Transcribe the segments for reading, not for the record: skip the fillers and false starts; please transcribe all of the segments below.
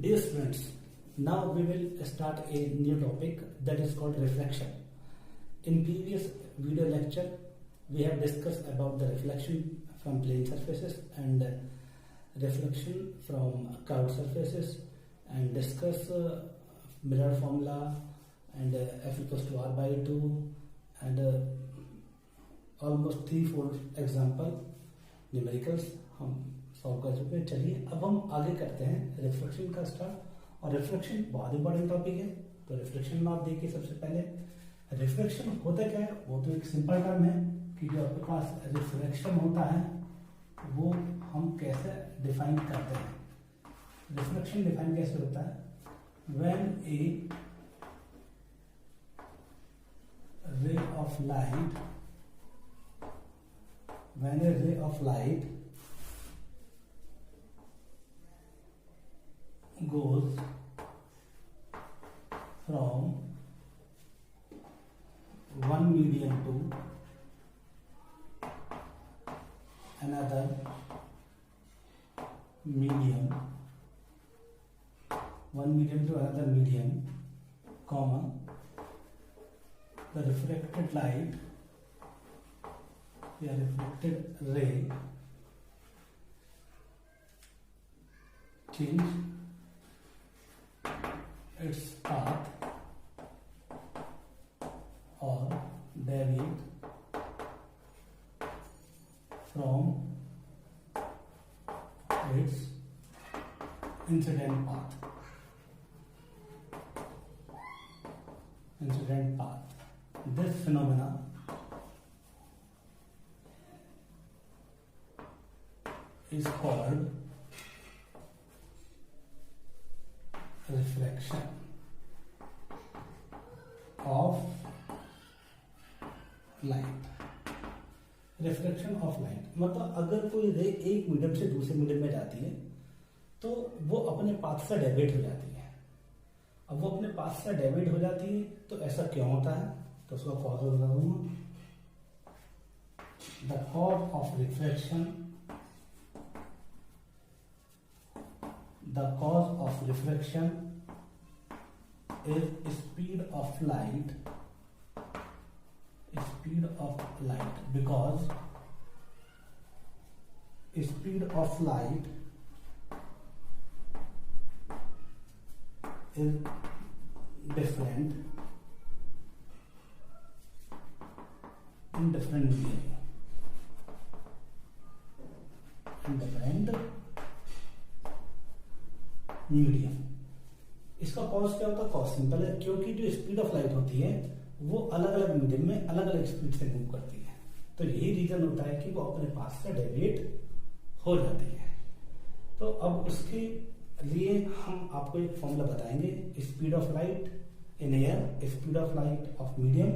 Dear students, now we will start a new topic that is called reflection. In previous video lecture, we have discussed about the reflection from plane surfaces and reflection from curved surfaces and discuss mirror formula and F equals to R by 2 and almost 3-4 example numericals हम solve कर चुके हैं। चलिए अब हम आगे करते हैं रिफ्लेक्शन का स्टार्ट। और रिफ्लेक्शन बहुत इंपॉर्टेंट टॉपिक है, तो रिफ्लेक्शन में आप देखिए सबसे पहले रिफ्लेक्शन होता क्या है। वो तो एक सिंपल टर्म है कि जो आपके पास रिफ्लेक्शन होता है वो हम कैसे डिफाइन करते हैं। रिफ्लेक्शन डिफाइन कैसे होता है, when A ray of light goes from one medium to another medium, comma, the refracted light, the reflected ray change its path or deviate from its incident path. This phenomena is called reflection of light। Reflection of light मतलब अगर कोई रे एक medium से दूसरे medium में जाती है तो वो अपने पाथ से डेविएट हो जाती है। अब वो अपने पाथ से डेविएट हो जाती है तो ऐसा क्यों होता है, तो उसका कॉज बता दूंगा। The cause of reflection, is speed of light, because speed of light is different in different medium. इसका कॉज क्या होता है, कॉज सिंपल है, क्योंकि जो स्पीड ऑफ लाइट होती है वो अलग अलग मीडियम में अलग अलग स्पीड से मूव करती है, तो यही रीजन होता है कि वो अपने पास से डेविएट हो जाती है। तो अब उसके लिए हम आपको एक फॉर्मूला बताएंगे, speed of light in air, speed of light of medium,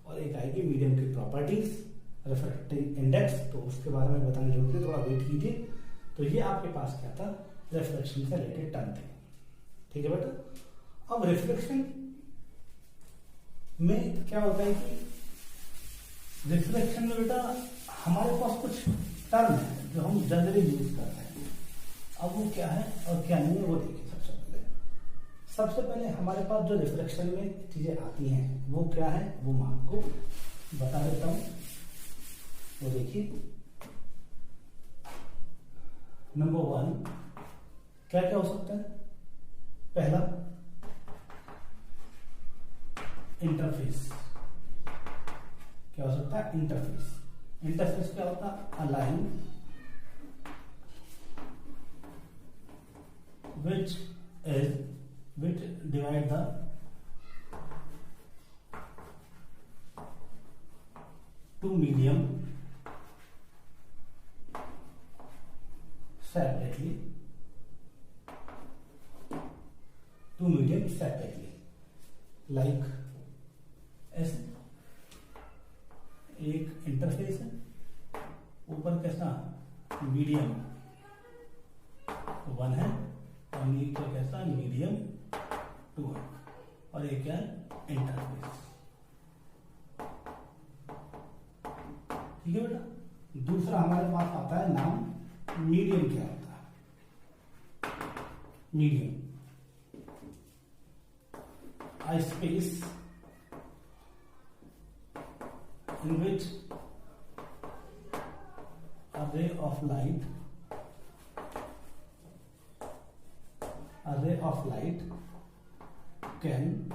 और एक आएगी मीडियम की प्रॉपर्टीज, रिफ्रैक्टिव इंडेक्स, तो उसके बारे में बताने की जरूरत है, थोड़ा वेट कीजिए। तो ये आपके पास क्या था, रिफ्लेक्शन से रिलेटेड टर्म थे, ठीक है बेटा। अब रिफ्लेक्शन में क्या होता है कि रिफ्लेक्शन में बेटा हमारे पास कुछ टर्म है जो हम जनरली यूज करते हैं। अब वो क्या है और क्या नहीं है वो देखिए। सबसे पहले हमारे पास जो रिफ्लेक्शन में चीजें आती हैं वो क्या है, वो मैं आपको बता देता हूं। वो देखिए, नंबर 1 क्या क्या हो सकता है। पहला इंटरफेस, क्या हो सकता है, इंटरफेस क्या होता है, a line which divide the two medium separately, like ऐसे एक इंटरफेस है, ऊपर कैसा मीडियम 1 है और नीचे कैसा मीडियम 2 है, और एक क्या है, इंटरफेस। ठीक है बेटा। दूसरा हमारे पास आता है नाम मीडियम। क्या होता है medium? a space in which a ray of light can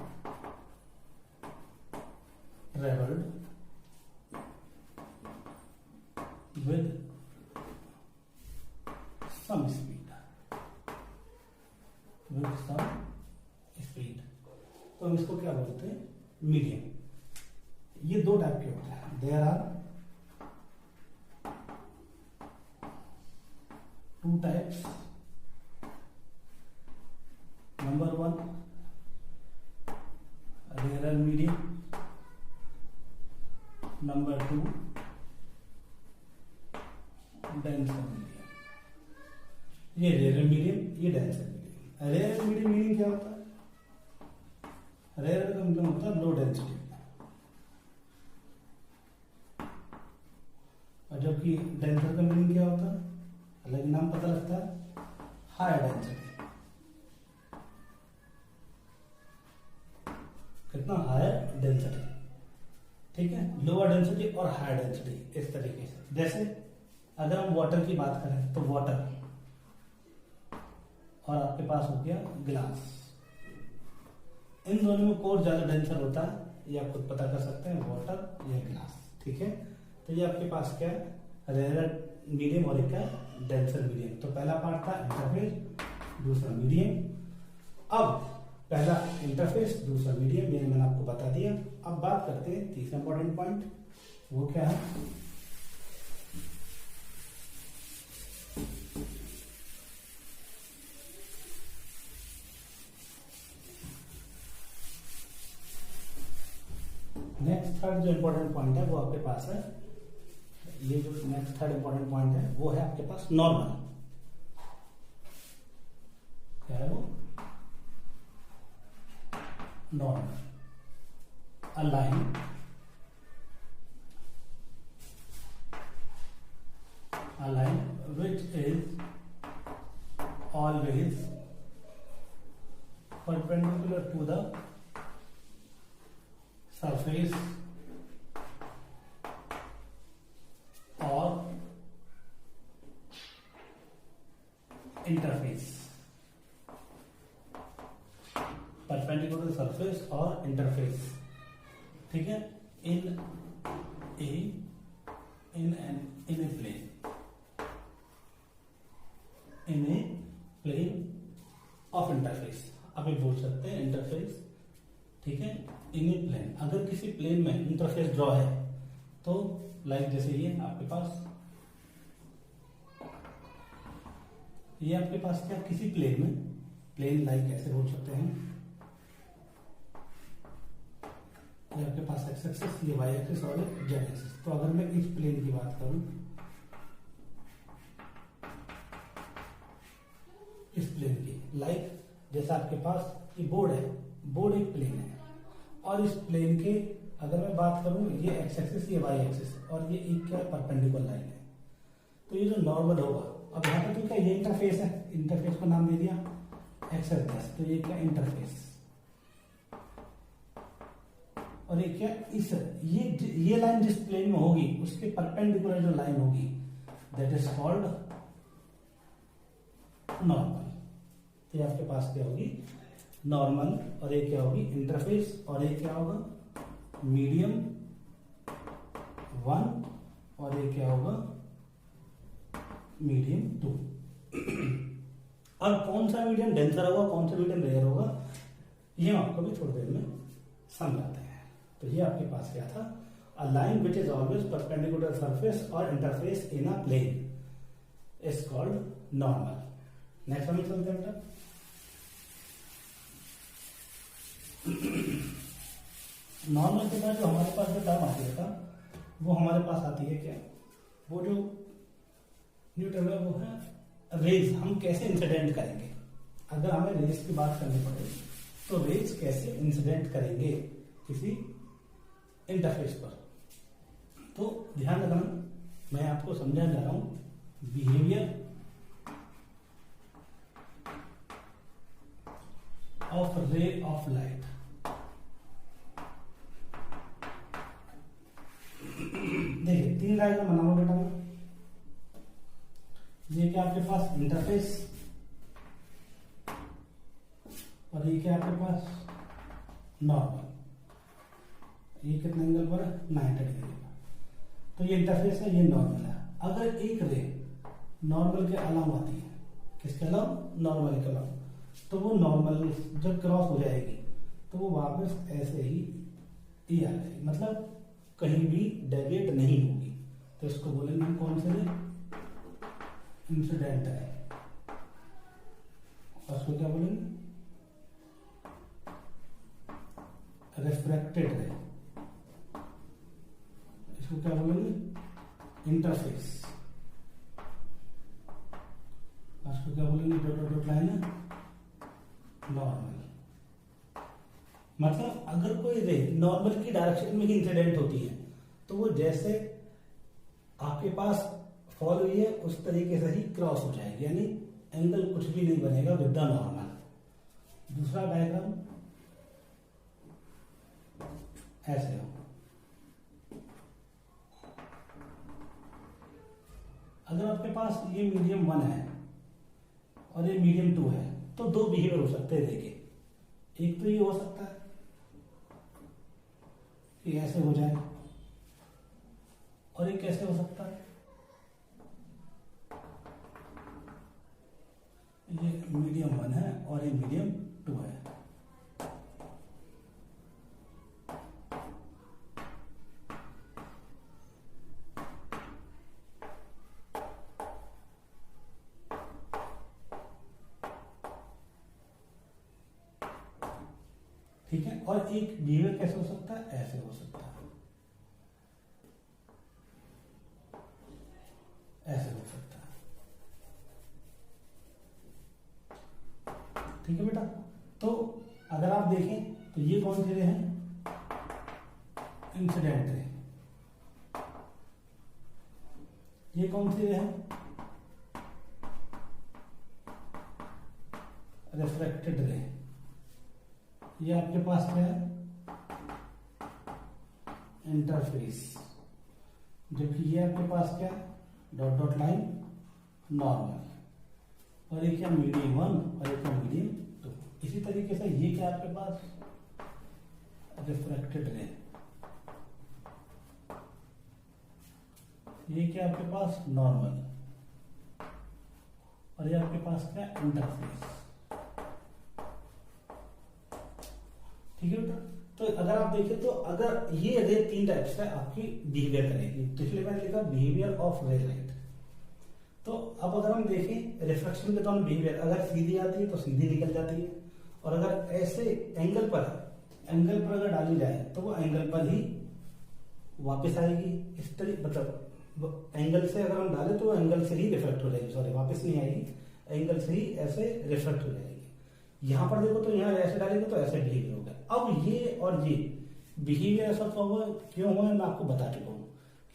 travel with some speed, तो हम इसको क्या बोलते हैं, मीडियम। ये दो टाइप के होते हैं, there are two types. Number one, rare medium. Number two, denser medium. ये रेयर मीडियम, ये denser medium. Rare medium meaning क्या होता है? रेयर का मतलब होता है लो डेंसिटी, और जबकि डेंसर का मीनिंग क्या होता है, अलग नाम पता लगता है, हाई डेंसिटी। कितना हायर डेंसिटी, ठीक है, लोअर डेंसिटी और हायर डेंसिटी, इस तरीके से। जैसे अगर हम वाटर की बात करें तो वाटर, और आपके पास हो गया ग्लास। इन दोनों में कौन ज्यादा डेंसर होता है ये आप खुद पता कर सकते हैं, वाटर या ग्लास, ठीक है। तो ये आपके पास क्या है, रेयर मीडियम और एक क्या, डेंसर मीडियम। तो पहला पार्ट था इंटरफेस, दूसरा मीडियम। अब पहला इंटरफेस, दूसरा मीडियम, ये मैंने आपको बता दिया। अब बात करते हैं तीसरा इंपॉर्टेंट पॉइंट, वो क्या है, नेक्स्ट थर्ड जो इंपॉर्टेंट पॉइंट है वो आपके पास है, ये जो नेक्स्ट थर्ड इंपॉर्टेंट पॉइंट है वो है आपके पास नॉर्मल। क्या है वो, normal. A line which is always perpendicular to the surface or interface, perpendicular to surface or interface, ठीक है, in a plane of interface। आप ये बोल सकते हैं इंटरफेस, ठीक है, इन ए प्लेन। अगर किसी प्लेन में इंटरफेस ड्रॉ है तो लाइक जैसे ये आपके पास क्या, किसी प्लेन में, प्लेन लाइक ऐसे बोल सकते हैं, ये आपके पास एक्स एक्सिस, ये वाई एक्सिस और जेड एक्सिस। तो अगर मैं इस प्लेन की बात करूं, इस प्लेन की, लाइक जैसा आपके पास ये बोर्ड है, बोर्ड एक प्लेन है, और इस प्लेन के अगर मैं बात करूं, ये एक्स एक्सिस, ये वाई एक्सिस, और ये एक क्या परपेंडिकुलर लाइन है। तो ये जो नॉर्मल होगा, अब यहाँ पे तो क्या, ये इंटरफेस है, इंटरफेस को नाम दे दिया एक्स एक्सिस, तो ये क्या इंटरफेस, और ये क्या, इस ये लाइन जिस प्लेन में होगी उसके परपेंडिकुलर जो लाइन होगी दैट इज कॉल्ड नॉर्मल। तो आपके पास क्या होगी, नॉर्मल, और एक क्या होगी इंटरफेस, और एक क्या होगा मीडियम 1, और एक क्या होगा मीडियम 2। अब कौन सा मीडियम डेंसर होगा, कौन सा मीडियम रेयर होगा, ये हम आपको भी थोड़ी देर में समझाते हैं। तो ये आपके पास क्या था, a line which is always perpendicular surface और interface in a plane is called normal. Next हम चलते हैं बेटा, नॉर्मल के बाद जो हमारे पास जो टर्म आती है बेटा, वो हमारे पास आती है क्या, वो जो न्यू टर्म है वो है रेज। हम कैसे इंसिडेंट करेंगे, अगर हमें रेज की बात करनी पड़े तो रेज कैसे इंसिडेंट करेंगे किसी इंटरफेस पर। तो ध्यान रखना, मैं आपको समझाने जा रहा हूं बिहेवियर ऑफ रे ऑफ लाइट। आपके पास इंटरफेस, और ये क्या आपके पास नॉर्मल। ये कितने एंगल पर है? 90 डिग्री पर। तो ये इंटरफेस है, ये नॉर्मल है। अगर एक रे नॉर्मल के अलाउ आती है, किसके अलाउ? नॉर्मल के अलाउ, तो वो नॉर्मल जब क्रॉस हो जाएगी तो वो वापस ऐसे ही ये आ जाएगी, मतलब कहीं भी डेविएट नहीं होगी। तो इसको बोलेंगे हम कौन से रे? इंसिडेंट है। उसको क्या बोलेंगे? रिफ्रैक्टेड रे। इसको क्या बोलेंगे? इंटरफेस। उसको क्या बोलेंगे? डॉट डॉट लाइन है, नॉर्मल। मतलब अगर कोई रे नॉर्मल की डायरेक्शन में ही इंसिडेंट होती है तो वो जैसे आपके पास फॉल हुई है उस तरीके से ही क्रॉस हो जाएगी, यानी एंगल कुछ भी नहीं बनेगा विद द नॉर्मल। दूसरा डायग्राम ऐसे हो। अगर आपके पास ये मीडियम 1 है और ये मीडियम 2 है तो दो बिहेवियर हो सकते हैं। देखिए, एक तो ये हो सकता है कि ऐसे हो जाए, और ये कैसे हो सकता है? ये मीडियम 1 है और ये मीडियम 2 है। ठीक है, और एक बिहेवियर कैसे हो सकता है? ऐसे हो सकता है, ऐसे हो सकता है। ठीक है बेटा। तो अगर आप देखें तो ये कौन से रे हैं? Incident ray. ये कौन से रे हैं? रिफ्रैक्टेड रे। ये आपके पास क्या है? इंटरफेस। जबकि ये आपके पास क्या है? Dot dot line, normal. और ये क्या? मीडियम 1 और ये क्या? मीडियम 2। इसी तरीके से ये क्या आपके पास? रिफ्रैक्टेड रे। ये क्या आपके पास? नॉर्मल। और ये आपके पास क्या? इंटरफेस। ठीक है बेटा। तो अगर आप देखें तो अगर ये रे 3 टाइप से आपकी बिहेवियर करेगी, तो इसलिए मैंने लिखा बिहेवियर ऑफ रे लाइट। तो अब अगर हम देखें रिफ्लेक्शन के दौरान बिहेवियर, अगर सीधी आती है तो सीधी निकल जाती है, और अगर ऐसे एंगल पर अगर डाली जाए तो वो एंगल पर ही वापस आएगी। इस तरीके, मतलब एंगल से अगर हम डालें तो एंगल से ही रिफ्लेक्ट हो जाएगी, सॉरी वापस नहीं आएगी, एंगल से ही ऐसे रिफ्लेक्ट हो जाएगी। यहां पर देखो तो यहाँ ऐसे डालेंगे तो ऐसे बिहेवियर होगा। अब ये और ये बिहेवियर ऐसा क्यों हुआ है मैं आपको बता चुका हूं,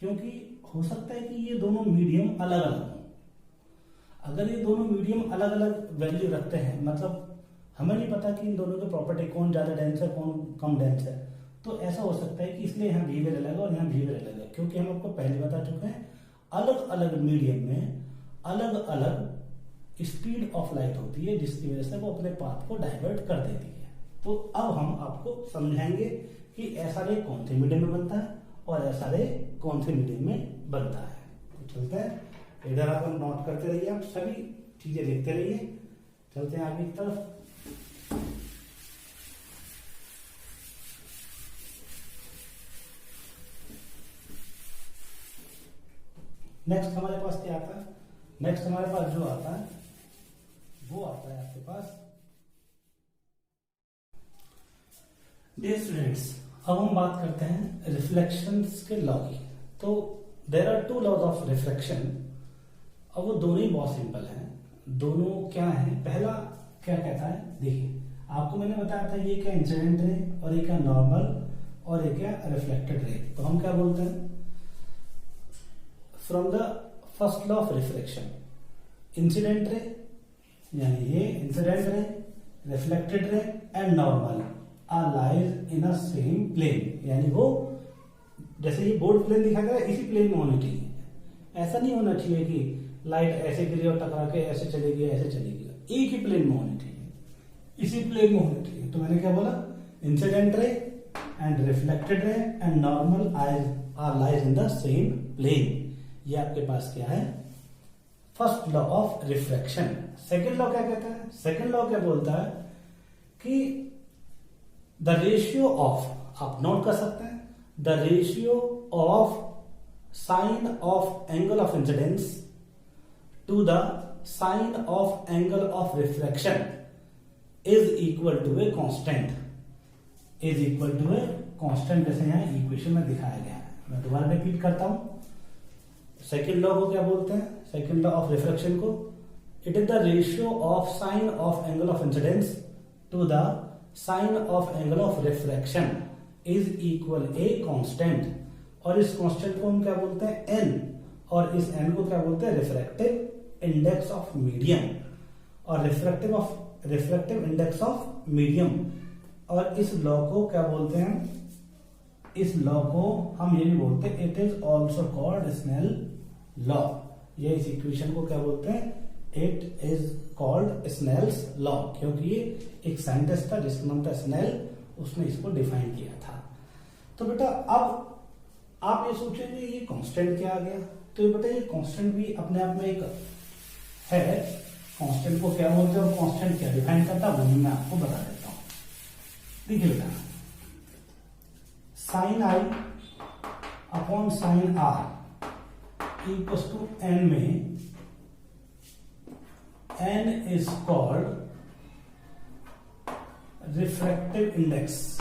क्योंकि हो सकता है कि ये दोनों मीडियम अलग अलग हों। अगर ये दोनों मीडियम अलग अलग वैल्यू रखते हैं, मतलब हमें नहीं पता कि इन दोनों की प्रॉपर्टी कौन ज्यादा डेंस है कौन कम डेंस है, तो ऐसा हो सकता है कि इसलिए यहाँ बिहेवियर अलग है और यहाँ बिहेवियर अलग है, क्योंकि हम आपको पहले बता चुके हैं अलग अलग मीडियम में अलग अलग स्पीड ऑफ लाइट होती है, जिसकी वजह से वो अपने पाथ को डाइवर्ट कर देती है। तो अब हम आपको समझाएंगे कि ऐसा रे कौन से मीडियम में बनता है और ऐसा रे कौन से मीडियम में बनता है। तो चलते हैं, इधर आप नोट करते रहिए, आप सभी चीजें लिखते रहिए। चलते हैं आगे की तरफ। नेक्स्ट हमारे पास क्या आता है? नेक्स्ट हमारे पास जो आता है वो आता है आपके पास, डियर स्टूडेंट्स, अब हम बात करते हैं रिफ्लेक्शंस के लॉ की। तो there are 2 laws of reflection, और वो दोनों ही बहुत सिंपल हैं। दोनों क्या हैं? पहला क्या कहता है, देखिए आपको मैंने बताया था ये क्या इंसिडेंट रे और ये क्या नॉर्मल और ये क्या रिफ्लेक्टेड रे। तो हम क्या बोलते हैं, from the first law of reflection, incident ray यानी ये incident ray, reflected ray and normal are lies in a same plane, यानी वो जैसे ये बोर्ड प्लेन दिखा गया इसी प्लेन में होनी चाहिए। ऐसा नहीं होना चाहिए कि लाइट ऐसे गिरी और टकरा के ऐसे चलेगी ऐसे चलेगी, एक ही प्लेन में होनी चाहिए, इसी प्लेन में होनी चाहिए। तो मैंने क्या बोला, incident ray and reflected ray and normal are lies in the same plane. ये आपके पास क्या है, first law of refraction. Second law क्या कहता है, सेकेंड लॉ क्या बोलता है कि द रेशियो ऑफ, आप नोट कर सकते हैं, the ratio of sine of angle of incidence to the sine of angle of refraction is equal to a constant, is equal to a constant, जैसे यहां इक्वेशन में दिखाया गया है। मैं दोबारा रिपीट करता हूं, सेकेंड लॉ को क्या बोलते हैं, सेकेंड लॉ ऑफ रिफ्रैक्शन को, it is the ratio of sine of angle of incidence to the sine of angle of refraction is equal a constant. और इस कांस्टेंट को हम क्या बोलते हैं, एन, और इस एन को क्या बोलते हैं, रिफ्रैक्टिव इंडेक्स ऑफ मीडियम, और रिफ्रैक्टिव इंडेक्स ऑफ मीडियम। और इस लॉ को क्या बोलते हैं, इस लॉ को हम ये भी बोलते हैं, it is also called Snell law. ये इस इक्वेशन को क्या बोलते हैं, it is called Snell's law, क्योंकि ये एक साइंटिस्ट था जिसका नाम था स्नेल, उसने इसको डिफाइन किया था। तो बेटा अब आप ये सोचेंगे ये कांस्टेंट क्या आ गया, तो ये बेटा ये कांस्टेंट भी अपने आप में एक है, कांस्टेंट को क्या बोलते हैं और कांस्टेंट क्या डिफाइन करता है वो भी मैं आपको बता देता हूं। देखिए बेटा, sine i upon sine r equals to n में n is called refractive index,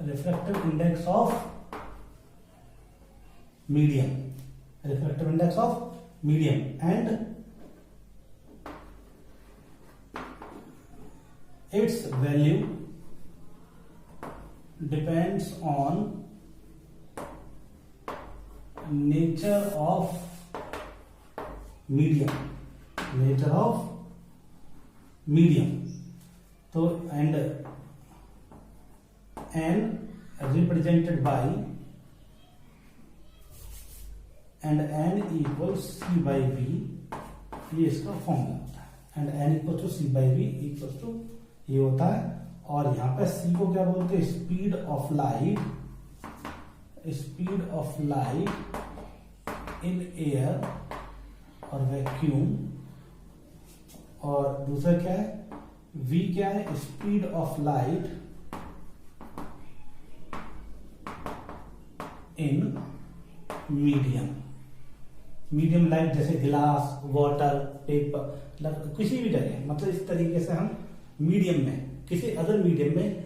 refractive index of medium, refractive index of medium, and its value depends on nature of medium, nature of medium। तो and n represented by and n equals c by v, ये इसका formula होता है, and n equals to c by v equals to ये होता है। और यहां पे c को क्या बोलते हैं, speed of light, speed of light in air और वैक्यूम, और दूसरा क्या है, v क्या है, speed of light in medium, medium light जैसे गिलास, वाटर, पेपर, किसी भी जगह, मतलब इस तरीके से हम मीडियम में, किसी अदर मीडियम में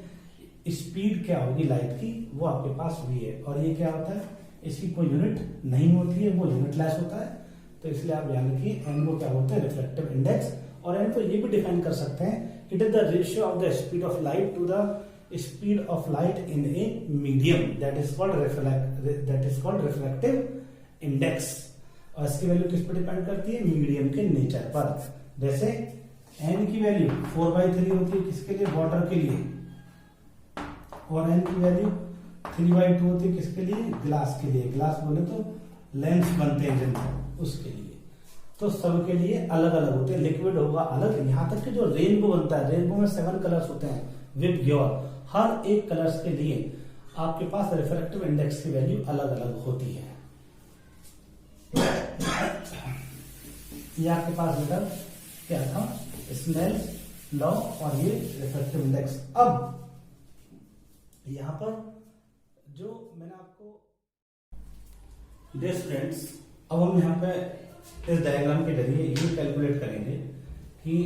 स्पीड क्या होगी लाइट की, वो आपके पास v है। और ये क्या होता है, इसकी कोई यूनिट नहीं होती है, वो यूनिटलेस होता है। तो इसलिए आप याद रखिए एन को क्या बोलते हैं, रिफ्लेक्टिव इंडेक्स। और एन को ये भी डिफाइन कर सकते हैं, it is the ratio of the speed of light to the speed of light in a medium, that is called reflective index. और इसकी वैल्यू किस पर डिपेंड करती है, मीडियम के नेचर पर। जैसे n की वैल्यू 4/3 होती है किसके लिए, वाटर के लिए, और n की वैल्यू 3/2 होती है किसके लिए, ग्लास के लिए। ग्लास बोले तो लेंस बनते हैं जिनसे, उसके लिए। तो सबके लिए अलग अलग होते हैं, लिक्विड होगा अलग, यहां तक कि जो रेनबो बनता है, रेनबो में 7 कलर्स होते हैं विद योर, हर एक कलर्स के लिए आपके पास रिफ्रैक्टिव इंडेक्स की वैल्यू अलग अलग होती है। ये आपके पास बेटा क्या था, स्नेल्स लॉ और ये रिफ्रैक्टिव इंडेक्स। अब यहां पर जो मैंने आपको, डियर स्टूडेंट्स, अब हम यहाँ पे इस डायग्राम के जरिए ये कैलकुलेट करेंगे कि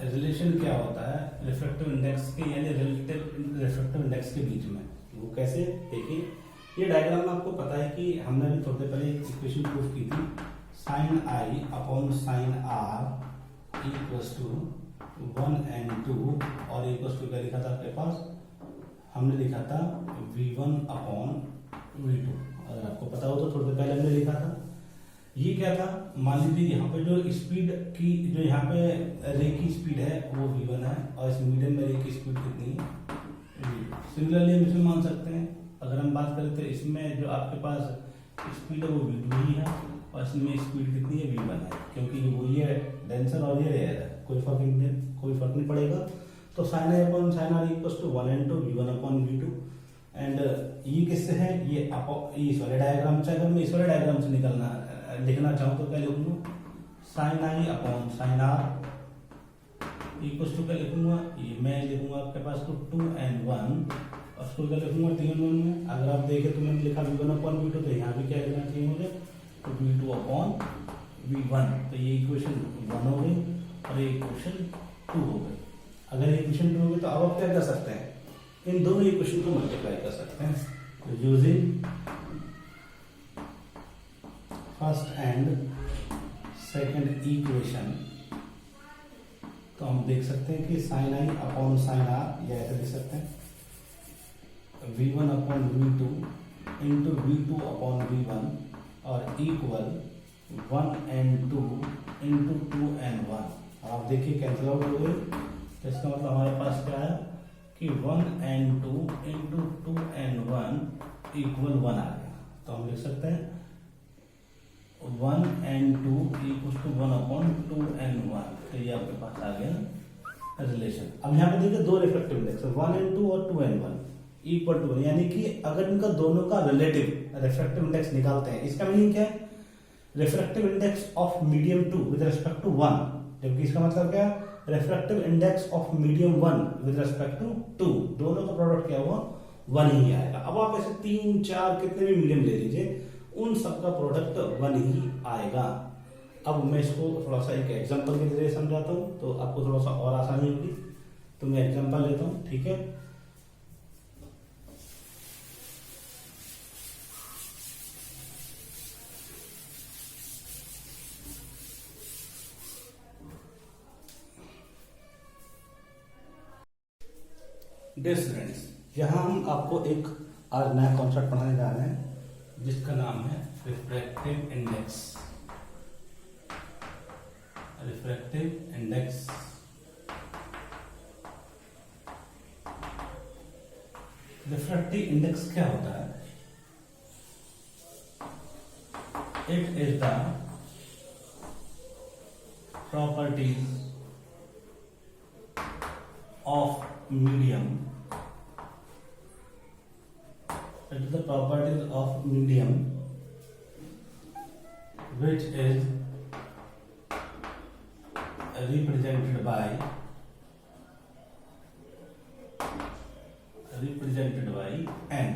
रिलेशन क्या होता है रिफ्रैक्टिव इंडेक्स के, यानी रिलेटिव रिफ्रैक्टिव इंडेक्स के बीच में। वो कैसे, देखिए ये डायग्राम में आपको पता है कि हमने भी थोड़ी देर पहले एक इक्वेशन प्रूव की थी, sine i upon sine r equals to 1 and 2, और इक्वल्स टू क्या लिखा था आपके पास, हमने लिखा था v1 अपॉन v2। अगर आपको पता हो तो थोड़ी देर पहले हमने लिखा था, ये क्या था, मान लीजिए यहाँ पे जो स्पीड की, जो यहाँ पे रे की स्पीड है वो v1 है, और इस मीडियम में रे की स्पीड कितनी है, v2। सिमिलरली हम इसमें मान सकते हैं, अगर हम बात करें तो इसमें जो आपके पास स्पीड है वो v2 ही है, और इसमें स्पीड कितनी है v1 है, क्योंकि वो ये डेंसर और ये रेयर है, कोई फर्क नहीं पड़ेगा। तो sine i upon sine r equals to 1 into v1 upon v2। And ये किससे है, ये इस वाले डायग्राम से, अगर मैं इस वाले डायग्राम से लिखना चाहूँ तो क्या लिखूंगा, sine i upon sine r equals to क्या लिखूंगा, ये मैं लिखूंगा आपके पास तो 2 and 1, और उसको क्या लिखूंगा 3 1 में। अगर आप देखें तो मैंने लिखा v1 अपॉन v2, तो यहाँ भी क्या लिखना चाहिए मुझे, तो v2 अपॉन v1। तो ये इक्वेशन 1 हो गई और ये इक्वेशन 2 हो गई। अगर इक्वेशन 2 हो गई तो अब आप क्या कर सकते हैं, इन दोनों इक्वेशन को मल्टीप्लाई कर सकते हैं। तो using first and second equation, तो हम देख सकते हैं कि sine i upon sine r, या ऐसे लिख सकते हैं v1 upon v2 into v2 upon v1 और इक्वल 1 and 2 इंटू 2 and 1। आप देखिए कैंसिल आउट हो गए, तो इसका मतलब हमारे पास क्या है कि 1 and 2 इंटू 2 and 1 इक्वल 1 आ गया। तो हम लिख सकते हैं 1 and 2 equal to 1 upon 2 and 1। तो ये आपके पास आ गया रिलेशन। अब यहाँ पे देखिए दो रिफ्रैक्टिव इंडेक्स है, 1 and 2 और 2 and 1 इक्वल टू 1, यानी कि अगर इनका दोनों का रिलेटिव रिफ्रैक्टिव इंडेक्स निकालते हैं, इसका मीनिंग क्या है, refractive index of medium 2 with respect to 1, जबकि इसका मतलब क्या है, refractive index of medium 1 with respect to 2, दोनों का प्रोडक्ट क्या हुआ 1 ही आएगा। अब आप ऐसे 3 4 कितने भी मीडियम ले लीजिए, उन सबका प्रोडक्ट 1 ही आएगा। अब मैं इसको थोड़ा सा एक एग्जांपल के जरिए समझाता हूँ, तो आपको थोड़ा सा और आसानी होगी। तो मैं एग्जांपल लेता हूँ, ठीक है। डियर स्टूडेंट्स, यहाँ हम आपको एक आज नया कॉन्सेप्ट पढ़ाने जा रहे हैं जिसका नाम है refractive index. Refractive index refractive index क्या होता है, it is the properties of medium, it is the properties of medium which is represented by n.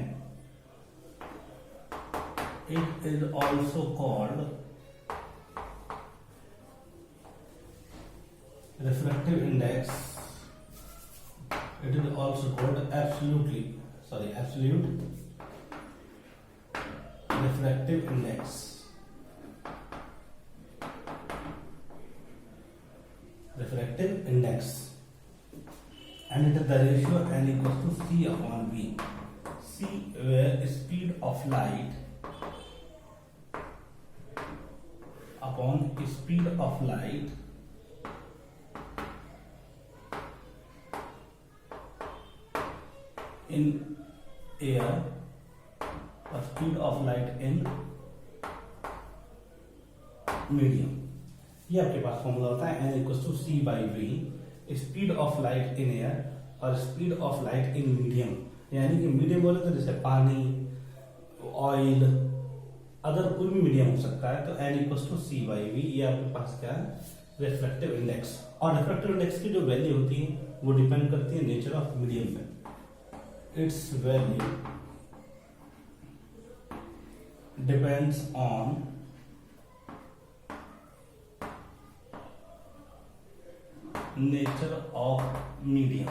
It is also called refractive index. It is also called absolute refractive index. Refractive index, and it is the ratio n equals to c upon v. C where speed of light upon speed of light in air or speed of light in medium। ये आपके पास formula होता है n equals to c by v, speed of light in air और speed of light in medium. यानी कि medium बोले तो जैसे पानी, ऑयल, अगर कोई भी मीडियम हो सकता है, तो n equals to c by v। ये आपके पास क्या है, रिफ्रैक्टिव इंडेक्स। और रिफ्रैक्टिव इंडेक्स की जो वैल्यू होती है वो डिपेंड करती है नेचर ऑफ मीडियम पे। Its value depends on nature of medium।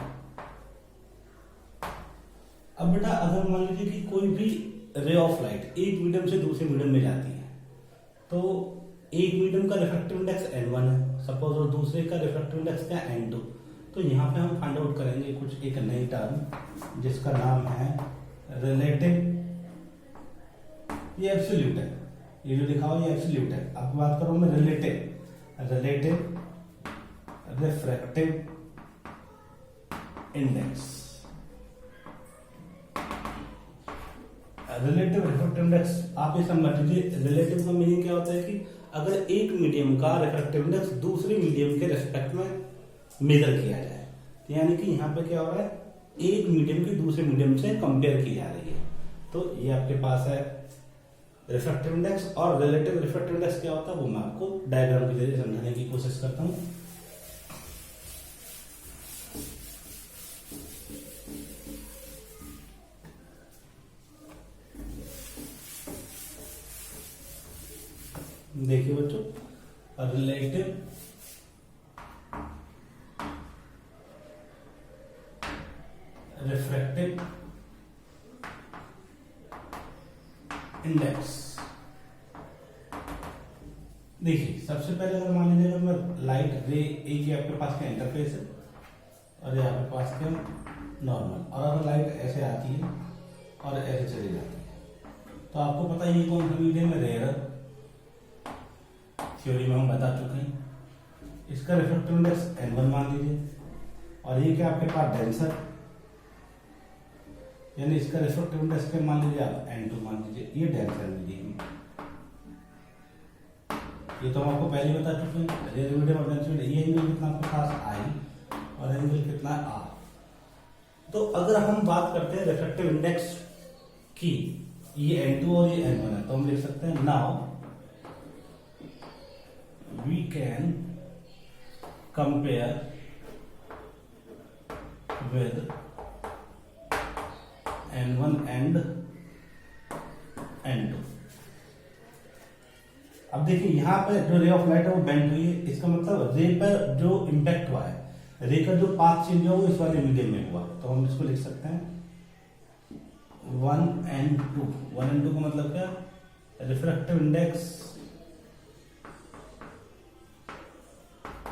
अब बेटा अगर मान लीजिए कि कोई भी रे ऑफ लाइट एक मीडियम से दूसरे मीडियम में जाती है, तो एक मीडियम का रिफ्रैक्टिव इंडेक्स n1 है सपोज, और दूसरे का रिफ्रैक्टिव इंडेक्स क्या n2। तो यहाँ पे हम फाइंड आउट करेंगे कुछ एक नई टर्म जिसका नाम है रिलेटिव। ये एब्सोल्यूट है, ये जो लिखा हुआ ये एब्सोल्यूट है। अब बात करूं मैं relative refractive index. Relative refractive index आप ये समझ लीजिए, रिलेटिव का मीनिंग क्या होता है कि अगर एक मीडियम का रिफ्रैक्टिव इंडेक्स दूसरे मीडियम के रेस्पेक्ट में मेजर किया जाए, तो यानी कि यहाँ पे क्या हो रहा है, एक मीडियम की दूसरे मीडियम से कंपेयर की जा रही है। तो ये आपके पास है रिफ्रैक्टिव इंडेक्स, और रिलेटिव रिफ्रैक्टिव इंडेक्स क्या होता है वो मैं आपको डायग्राम के जरिए समझाने की कोशिश करता हूँ। देखिए बच्चों, रिलेटिव रिफ्रैक्टिव इंडेक्स। देखिए सबसे पहले अगर मान लीजिए अगर मैं लाइट रे एक ही आपके पास का इंटरफेस है और ये आपके पास का नॉर्मल, और अगर लाइट ऐसे आती है और ऐसे चली जाती है, तो आपको पता ही कौन सा मीडियम है, रेयर। थ्योरी में हम बता चुके हैं। इसका रिफ्रैक्टिव इंडेक्स n1 मान लीजिए, और ये क्या आपके पास डेंसर, यानी इसका रिफ्रैक्टिव इंडेक्स क्या मान लीजिए आप n2 मान लीजिए, ये डेंसर मीडियम। ये तो हम आपको पहले बता चुके हैं, रेयर मीडियम और डेंसर मीडियम। ये एंगल कितना आपके पास I और एंगल कितना R। तो अगर हम बात करते हैं रिफ्रैक्टिव इंडेक्स की, ये n2 और ये n1 है, तो हम लिख सकते हैं now we can compare with n1 and n2। अब देखिए यहाँ पे जो रे ऑफ लाइट है वो बेंड हुई है, इसका मतलब रे पर जो इम्पैक्ट हुआ है, रे का जो पाथ चेंज हुआ वो इस वाले मीडियम में हुआ, तो हम इसको लिख सकते हैं 1 and 2। 1 and 2 का मतलब क्या, refractive index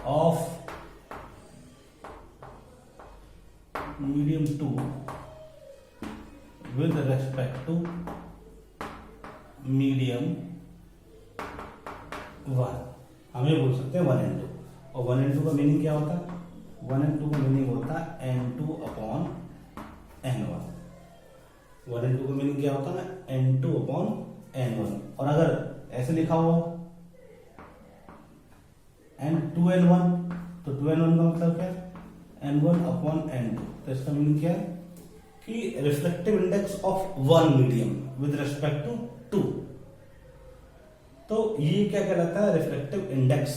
of medium 2 with respect to medium 1। हम ये बोल सकते हैं 1 and 2। और 1 and 2 का मीनिंग क्या होता है, 1 and 2 का मीनिंग होता है n2 अपॉन n1। 1 and 2 का मीनिंग क्या होता है, n2 अपॉन n1। और अगर ऐसे लिखा हुआ n2n1, तो 2n1 का मतलब क्या है, n1 अपॉन n2। तो इसका मीनिंग क्या है कि reflective index of one medium with respect to 2। तो ये क्या कहलाता है, रिफ्लेक्टिव इंडेक्स।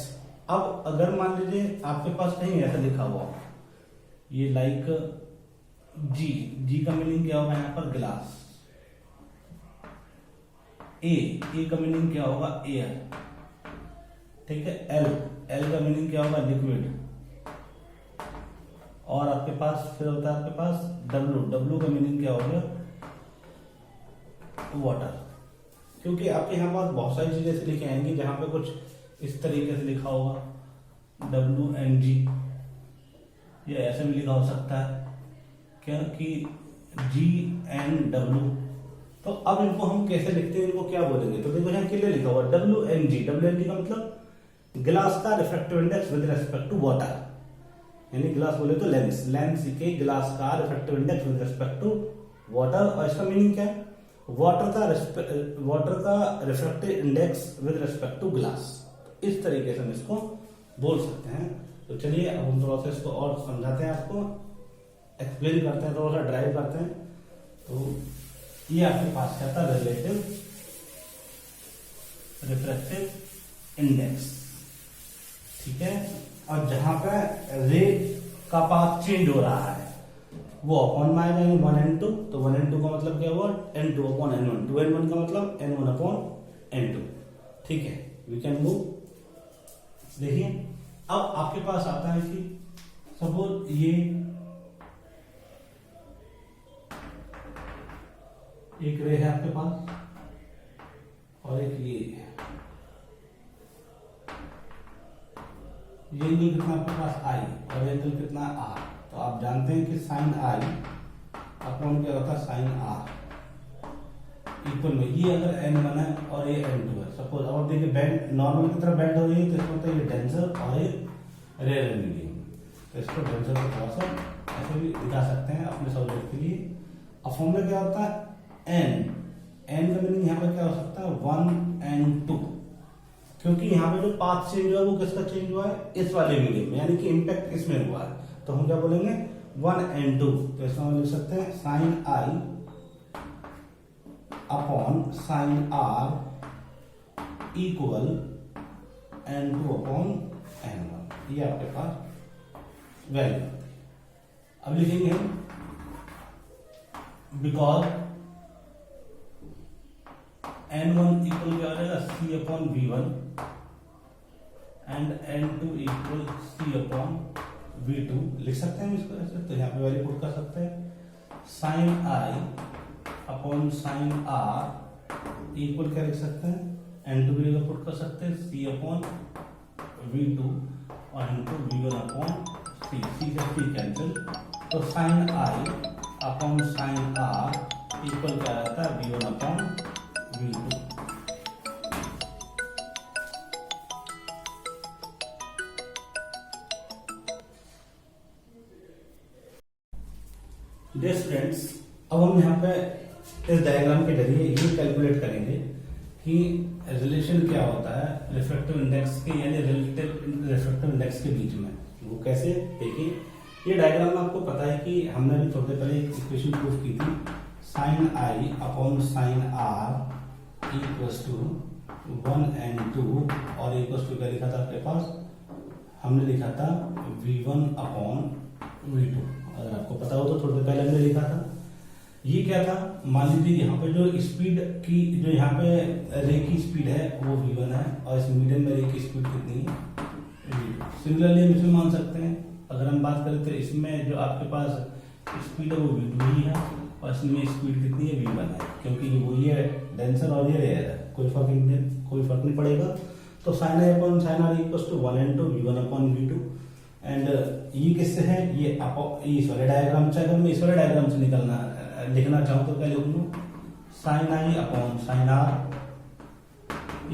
अब अगर मान लीजिए आपके पास कहीं ऐसा लिखा हुआ, ये लाइक जी का मीनिंग क्या होगा यहाँ पर, ग्लास। ए का मीनिंग क्या होगा, एयर। ठीक है, एल का मीनिंग क्या होगा, लिक्विड। और आपके पास फिर होता है आपके पास डब्ल्यू का मीनिंग क्या हो गया, वाटर। क्योंकि आपके यहाँ पास बहुत सारी चीजें ऐसे लिखे आएंगी जहां पे कुछ इस तरीके से लिखा होगा WNG, या ऐसे भी लिखा हो सकता है क्या कि GNW। तो अब इनको हम कैसे लिखते हैं, इनको क्या बोलेंगे, तो देखो यहाँ क्लियर लिखा हुआ WNG का मतलब ग्लास का refractive index with respect to water, यानी ग्लास बोले तो लेंस के ग्लास का refractive index with respect to water. और इसका मीनिंग क्या है, वाटर का refractive index with respect to glass. इस तरीके से हम इसको बोल सकते हैं। तो चलिए अब हम थोड़ा सा इसको और समझाते हैं, आपको एक्सप्लेन करते हैं, थोड़ा सा ड्राइव करते हैं। तो ये आपके पास क्या था, रिलेटिव रिफ्रैक्टिव इंडेक्स। ठीक है, और जहां पर रे का पाथ चेंज हो रहा है वो अपॉन में आ जाएंगे 1 and 2। तो 1 and 2 का मतलब क्या हुआ, n2 अपॉन n1। 2 and 1 का मतलब n1 अपॉन n2। ठीक है, वी कैन मूव। देखिए अब आपके पास आता है कि सपोज ये एक रे है आपके पास और एक ये एंगल कितना आपके पास I और एंगल कितना R। तो आप जानते हैं कि साइन I अपॉन क्या होता है, साइन R इक्वल में ये अगर n1 है और ये n2 है। सपोज अब देखिए बेंड नॉर्मल की तरफ बेंड हो रही है, तो इसको होता है ये डेंसर और ये रेयर मीडियम। तो इसको डेंसर को थोड़ा सा ऐसे भी दिखा सकते हैं अपने सब्जेक्ट के लिए। अब फॉर्मूला क्या होता है, n एन का मीनिंग यहाँ पे क्या हो सकता है 1 and 2, क्योंकि यहाँ पे जो पाथ चेंज हुआ है वो किसका चेंज हुआ है, इस वाले मीडियम में, यानी कि इम्पैक्ट इसमें हुआ है। तो हम क्या बोलेंगे 1 and 2, तो इसमें हम लिख सकते हैं sine i upon sine r equal n2 upon n1, ये आपके पास वैल्यू। अब लिखेंगे हम बिकॉज n1 इक्वल क्या हो जाएगा c upon v1 and n2 equal c upon v2, लिख सकते हैं इसको ऐसे। तो यहाँ पे वैल्यू पुट कर सकते हैं sine i upon sine r equal क्या लिख सकते हैं, n2 की जगह पुट कर सकते हैं c अपॉन v2 और इनको v1 अपॉन c से c कैंसिल, तो sine i upon sine r equal क्या रहता है v1 upon v2। Dear students, अब हम यहाँ पे इस डायग्राम के जरिए ये कैलकुलेट करेंगे कि रिलेशन क्या होता है रिफ्रैक्टिव इंडेक्स के यानी रिलेटिव रिफ्रैक्टिव इंडेक्स के बीच में। वो कैसे, देखिए ये डायग्राम में आपको पता है कि हमने भी थोड़ी देर पहले एक इक्वेशन प्रूव की थी, sine i upon sine r equals to 1 and 2 और इक्वल्स टू क्या लिखा था आपके पास, हमने लिखा था v1 अपॉन v2। अगर आपको पता हो तो थोड़ी देर पहले हमने लिखा था। ये क्या था, मान लीजिए यहाँ पे जो स्पीड की जो यहाँ पे रे की स्पीड है वो v1 है और इस मीडियम में रे की स्पीड कितनी है v2। सिमिलरली हम इसमें मान सकते हैं, अगर हम बात करें तो इसमें जो आपके पास स्पीड है वो v2 ही है और इसमें स्पीड कितनी है v1 है, क्योंकि वो ये डेंसर और ये रेयर है, कोई फर्क नहीं पड़ेगा। तो sine i upon sine r equals to 1 and 2 v1 upon v2 and ये किससे है, ये इस वाले डायग्राम से, अगर मैं इस वाले डायग्राम से लिखना चाहूँ तो क्या लिखूंगा sine i upon sine r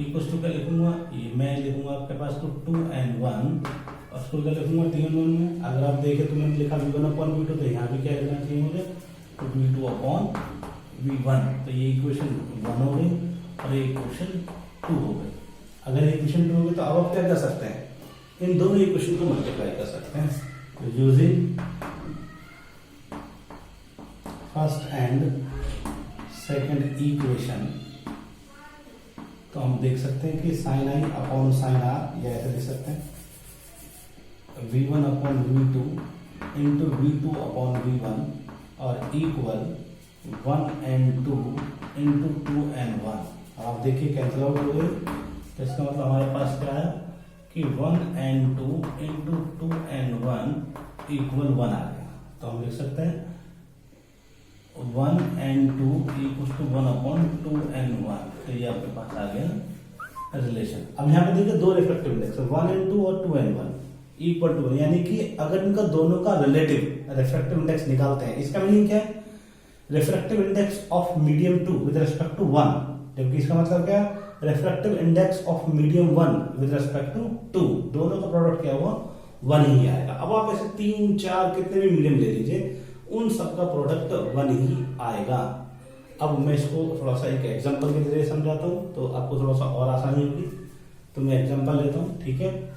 equals to क्या लिखूंगा, ये मैं लिखूंगा आपके पास तो 2 and 1 और उसको क्या लिखूंगा 3 and 1 में। अगर आप देखें तो मैंने लिखा v1 अपॉन v2, तो यहाँ भी क्या लिखना चाहिए मुझे, तो v2 अपॉन v1। तो ये इक्वेशन 1 हो गई और ये इक्वेशन 2 हो गई। अगर ये इक्वेशन 2 हो गई तो अब आप क्या कर सकते हैं, इन दोनों इक्वेशन को मल्टीप्लाई कर सकते हैं using first and second equation. तो हम देख सकते हैं कि sine i upon sine r या ऐसे लिख सकते हैं v1 upon v2 into v2 upon v1 और इक्वल 1 and 2 इंटू 2 and 1। आप देखिए कैंसिल आउट हो गए, तो इसका मतलब हमारे पास क्या है कि 1 and 2 इंटू 2 and 1 इक्वल 1 आ गया। तो हम लिख सकते हैं 1 and 2 equal to 1 upon 2 and 1। तो ये आपके पास आ गया रिलेशन। अब यहाँ पे देखिए दो रिफ्रैक्टिव इंडेक्स 1 and 2 और 2 and 1 इक्वल टू, यानी कि अगर इनका दोनों का रिलेटिव रिफ्रैक्टिव इंडेक्स निकालते हैं, इसका मीनिंग क्या है, refractive index of medium 2 with respect to 1, जबकि इसका मतलब क्या है refractive index of medium 1 with respect to 2, दोनों का प्रोडक्ट क्या हुआ 1 ही आएगा। अब आप ऐसे 3 4 कितने भी मीडियम ले लीजिए, उन सबका प्रोडक्ट 1 ही आएगा। अब मैं इसको थोड़ा सा एक एग्जांपल के जरिए समझाता हूँ तो आपको थोड़ा सा और आसानी होगी। तो मैं एग्जांपल लेता हूँ, ठीक है।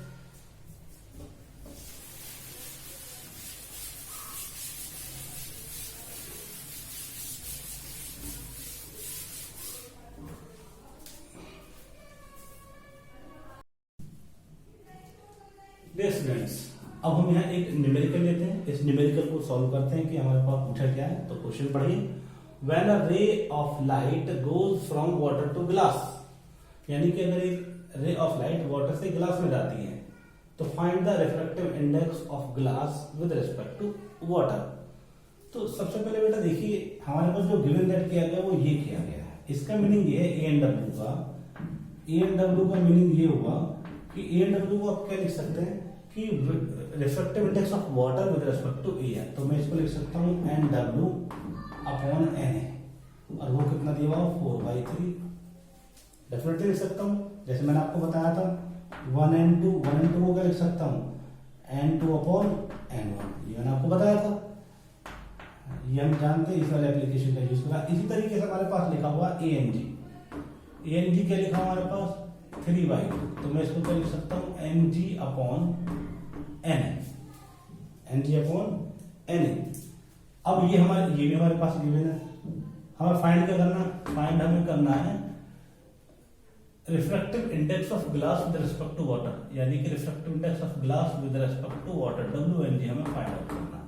स्टूडेंट्स, अब हम यहाँ एक न्यूमेरिकल लेते हैं, इस न्यूमेरिकल को सॉल्व करते हैं कि हमारे पास पूछा क्या है। तो क्वेश्चन पढ़िए, when a ray of light goes from water to glass, यानी कि अगर एक रे ऑफ लाइट वाटर से ग्लास में जाती है तो find the refractive index of glass with respect to water. तो सबसे पहले बेटा देखिए हमारे पास जो गिवन दैट किया गया वो ये किया गया है, इसका मीनिंग ये है ए एंड डब्ल्यू का मीनिंग ये हुआ कि ए एंड डब्ल्यू को आप क्या लिख सकते हैं कि refractive index of water with respect to air. तो मैं इसको लिख सकता हूँ N W upon N A, और वो कितना दिया हुआ 4/3। डेफिनेटली लिख सकता हूँ, जैसे मैंने आपको बताया था 1 and 2 को क्या लिख सकता हूँ n2 अपॉन n1, ये मैंने आपको बताया था। ये हम जानते हैं, इस वाले एप्लीकेशन का यूज करा। इसी तरीके से हमारे पास लिखा हुआ ANG। ANG क्या लिखा हमारे पास 3/2, तो मैं इसको क्या लिख सकता हूँ NG upon NA, NG upon NA। अब ये भी हमारे पास गिवन है, हमें फाइंड क्या करना, फाइंड हमें करना है refractive index of glass with respect to water, यानी कि refractive index of glass with respect to water, WNG हमें फाइंड आउट करना है।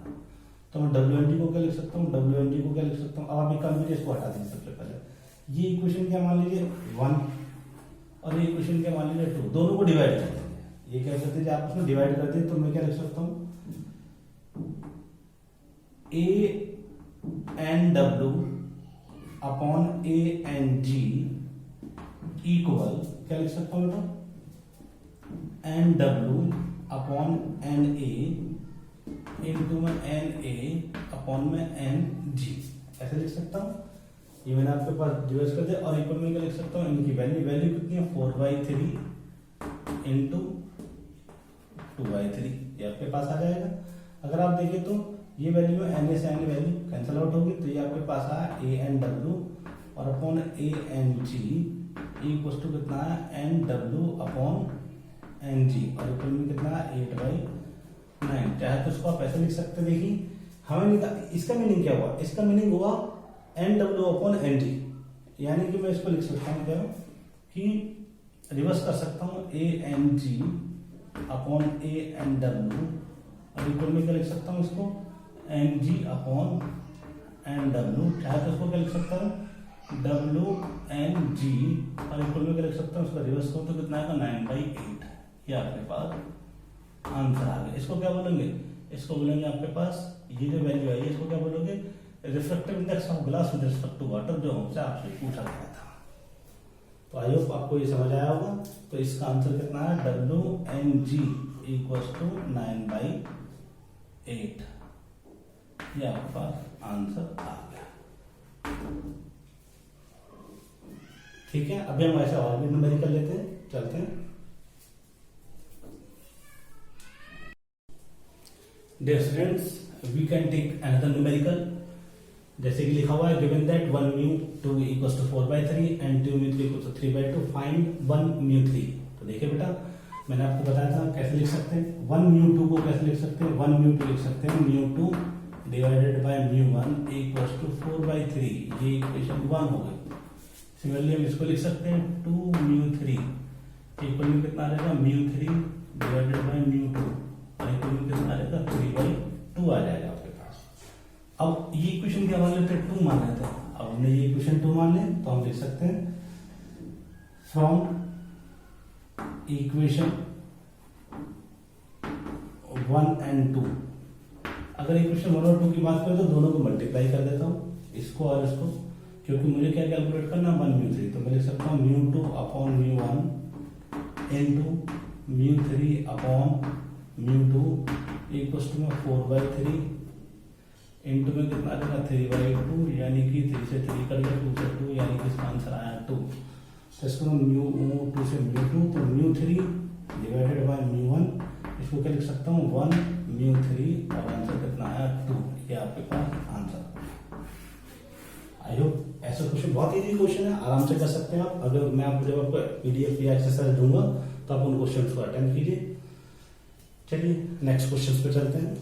तो मैं WNG को क्या लिख सकता हूँ, WNG को क्या लिख सकता हूँ, अब आप कंप्यूटर को हटा दीजिए सबसे पहले। ये इक्वेशन क्या मान लीजिए 1 और ये इक्वेशन क्या मान लीजिए 2, दोनों को डिवाइड कर देंगे। ये क्या करते हैं, आपस में डिवाइड कर दें, तो मैं क्या लिख सकता हूँ ANW अपॉन ANG इक्वल क्या लिख सकता हूँ बेटा NW अपॉन NA इंटू में NA अपॉन में NG, ऐसे लिख सकता हूँ। ये मैंने आपके पास डिवाइड कर दिया और इक्वल में क्या लिख सकता हूँ, इनकी वैल्यू कितनी है 4/3 इंटू 2/3, ये आपके पास आ जाएगा। अगर आप देखें तो ये वैल्यू में NA से NA वैल्यू कैंसिल आउट होगी, तो ये आपके पास आया ANW और अपॉन ANG इक्वल टू कितना है NW अपॉन NG और इक्वल में कितना है 8/9। चाहे तो इसको आप ऐसे लिख सकते हैं। देखिए हमें इसका मीनिंग क्या हुआ, इसका मीनिंग हुआ NW अपॉन NG, यानी कि मैं इसको लिख सकता हूँ क्या कि रिवर्स कर सकता हूँ ANG अपॉन ANW और इक्वल में क्या लिख सकता हूँ इसको NG अपॉन NW, चाहे तो इसको क्या लिख सकता हूँ WNG और इक्वल में क्या लिख सकता हूँ, इसका रिवर्स करो तो कितना आएगा 9/8। ये आपके पास आंसर आ गया। इसको क्या बोलेंगे, इसको बोलेंगे आपके पास ये जो वैल्यू आई है इसको क्या बोलोगे, refractive index of glass with respect to water, जो हमसे आपसे पूछा गया था। तो आई होप आपको ये समझ आया होगा। तो इसका आंसर कितना है WNG इक्वल्स टू 9/8, ये आपके पास आंसर आ गया। ठीक है, अभी हम ऐसे और भी न्यूमेरिकल लेते हैं, चलते हैं। Dear students, we can take another numerical, जैसे कि लिखा हुआ है given that 1 μ2 equals to 4/3 and 2 μ3 equals to 3/2, find 1 μ3। तो देखिए बेटा, मैंने आपको बताया था कैसे लिख सकते हैं 1 μ2 को कैसे लिख सकते हैं, 1 μ2 लिख सकते हैं μ2 डिवाइडेड बाय μ1 इक्वल्स टू 4/3, ये इक्वेशन 1 हो गई। सिमिलरली हम इसको लिख सकते हैं 2 μ3 इक्वल में कितना आ जाएगा μ3 डिवाइडेड बाय μ2 और इक्वल में कितना आ जाएगा 3/2 आ जाएगा आपके पास। अब ये इक्वेशन क्या मान लेते हैं 2 मान लेते हैं। अब हमने ये इक्वेशन 2 मान ले तो हम लिख सकते हैं फ्रॉम इक्वेशन 1 and 2। अगर इक्वेशन 1 और 2 की बात करें तो दोनों को मल्टीप्लाई कर देता हूँ, इसको और इसको, क्योंकि मुझे क्या कैलकुलेट करना 1 μ3, तो मैं लिख सकता हूँ μ2 अपॉन μ1 इंटू μ3 अपॉन μ2 इक्वल्स टू 4/3 इंटू में कितना आ जाएगा 3/2, यानी कि 3 से 3 कर गया, 2 से 2, यानी कि इसका आंसर आया 2। तो इसको μ2 से μ2, तो μ3 डिवाइडेड बाय μ1, इसको क्या लिख सकता हूँ 1 μ3 और आंसर कितना आया 2, ये आपके पास आंसर। आई होप ऐसा क्वेश्चन बहुत इजी क्वेश्चन है, आराम से कर सकते हैं आप। अगर मैं आपको जब आपको PDF या एक्सरसाइज दूंगा तो आप उन क्वेश्चन को अटेम्प्ट कीजिए। चलिए नेक्स्ट क्वेश्चन पे चलते हैं।